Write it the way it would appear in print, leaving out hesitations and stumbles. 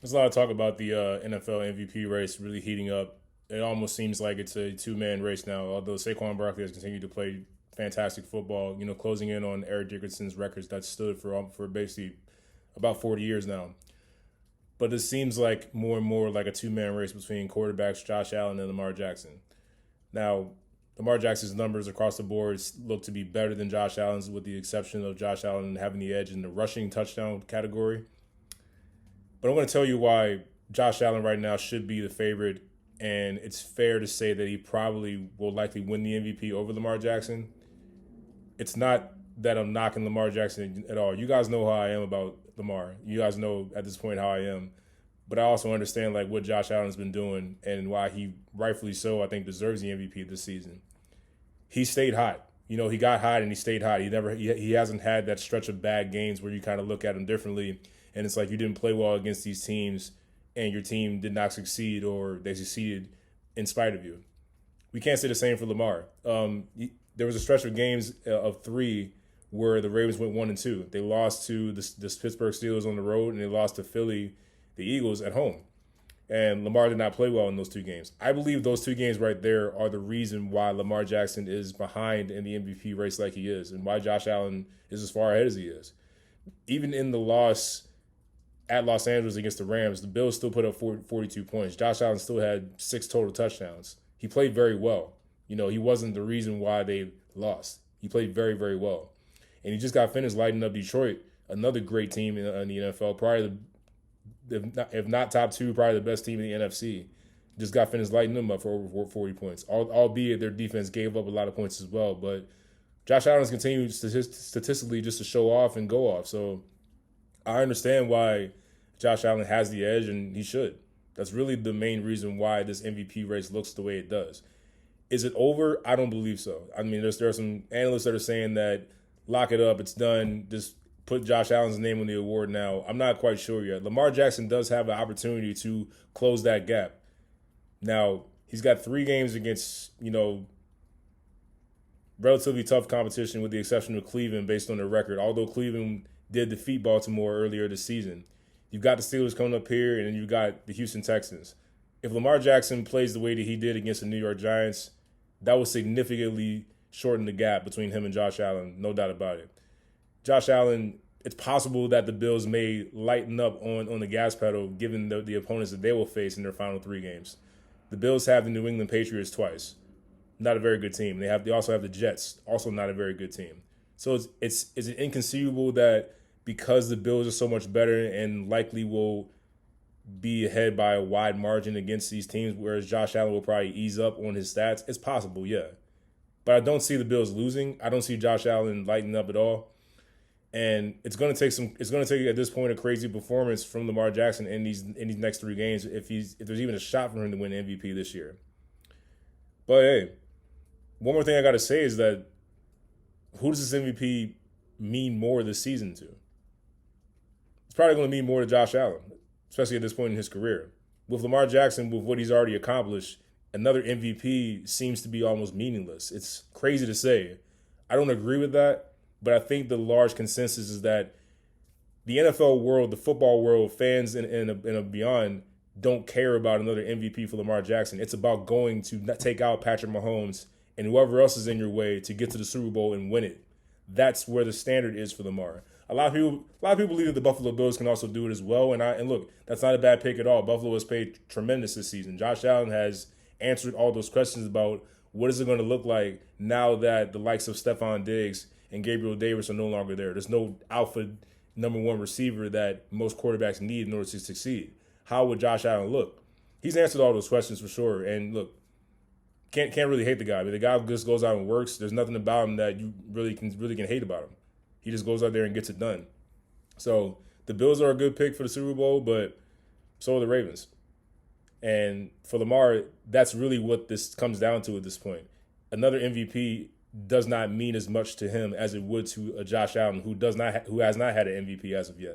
There's a lot of talk about the NFL MVP race really heating up. It almost seems like it's a two-man race now, although Saquon Barkley has continued to play fantastic football, closing in on Eric Dickerson's records that stood for basically about 40 years now. But it seems like more and more like a two-man race between quarterbacks Josh Allen and Lamar Jackson. Now, Lamar Jackson's numbers across the board look to be better than Josh Allen's, with the exception of Josh Allen having the edge in the rushing touchdown category. But I'm going to tell you why Josh Allen right now should be the favorite, and it's fair to say that he probably will likely win the MVP over Lamar Jackson. It's not that I'm knocking Lamar Jackson at all. You guys know how I am about Lamar. You guys know at this point how I am. But I also understand like what Josh Allen's been doing and why he rightfully so I think deserves the MVP this season. He stayed hot. He got hot and he stayed hot. He hasn't had that stretch of bad games where you kind of look at him differently and it's like you didn't play well against these teams and your team did not succeed or they succeeded in spite of you. We can't say the same for Lamar. There was a stretch of games of three where the Ravens went 1-2. They lost to the Pittsburgh Steelers on the road and they lost to Philly, the Eagles at home. And Lamar did not play well in those two games. I believe those two games right there are the reason why Lamar Jackson is behind in the MVP race like he is and why Josh Allen is as far ahead as he is. Even in the loss at Los Angeles against the Rams, the Bills still put up 42 points. Josh Allen still had 6 total touchdowns. He played very well. He wasn't the reason why they lost. He played very, very well. And he just got finished lighting up Detroit, another great team in the NFL, probably if not top two, probably the best team in the NFC. Just got finished lighting them up for over 40 points, albeit their defense gave up a lot of points as well. But Josh Allen's continued statistically just to show off and go off. So I understand why Josh Allen has the edge, and he should. That's really the main reason why this MVP race looks the way it does. Is it over? I don't believe so. I mean, there are some analysts that are saying that lock it up, it's done, just put Josh Allen's name on the award now. I'm not quite sure yet. Lamar Jackson does have an opportunity to close that gap. Now, he's got 3 games against, relatively tough competition with the exception of Cleveland based on their record, although Cleveland did defeat Baltimore earlier this season. You've got the Steelers coming up here, and then you've got the Houston Texans. If Lamar Jackson plays the way that he did against the New York Giants, that will significantly shorten the gap between him and Josh Allen, no doubt about it. Josh Allen, it's possible that the Bills may lighten up on the gas pedal given the opponents that they will face in their final 3 games. The Bills have the New England Patriots twice. Not a very good team. They also have the Jets, also not a very good team. So is it inconceivable that because the Bills are so much better and likely will be ahead by a wide margin against these teams, whereas Josh Allen will probably ease up on his stats? It's possible, yeah. But I don't see the Bills losing. I don't see Josh Allen lighting up at all. And it's going to take at this point a crazy performance from Lamar Jackson in these next 3 games if there's even a shot for him to win MVP this year. But hey, one more thing I got to say is that who does this MVP mean more this season to? It's probably going to mean more to Josh Allen, especially at this point in his career. With Lamar Jackson, with what he's already accomplished, another MVP seems to be almost meaningless. It's crazy to say. I don't agree with that, but I think the large consensus is that the NFL world, the football world, fans and beyond don't care about another MVP for Lamar Jackson. It's about going to take out Patrick Mahomes and whoever else is in your way to get to the Super Bowl and win it. That's where the standard is for Lamar. A lot of people believe that the Buffalo Bills can also do it as well. And look, that's not a bad pick at all. Buffalo has played tremendous this season. Josh Allen has answered all those questions about what is it going to look like now that the likes of Stephon Diggs and Gabriel Davis are no longer there. There's no alpha number 1 receiver that most quarterbacks need in order to succeed. How would Josh Allen look? He's answered all those questions for sure. And look, can't really hate the guy. I mean, the guy just goes out and works. There's nothing about him that you really can hate about him. He just goes out there and gets it done. So the Bills are a good pick for the Super Bowl, but so are the Ravens. And for Lamar, that's really what this comes down to at this point. Another MVP does not mean as much to him as it would to a Josh Allen who has not had an MVP as of yet.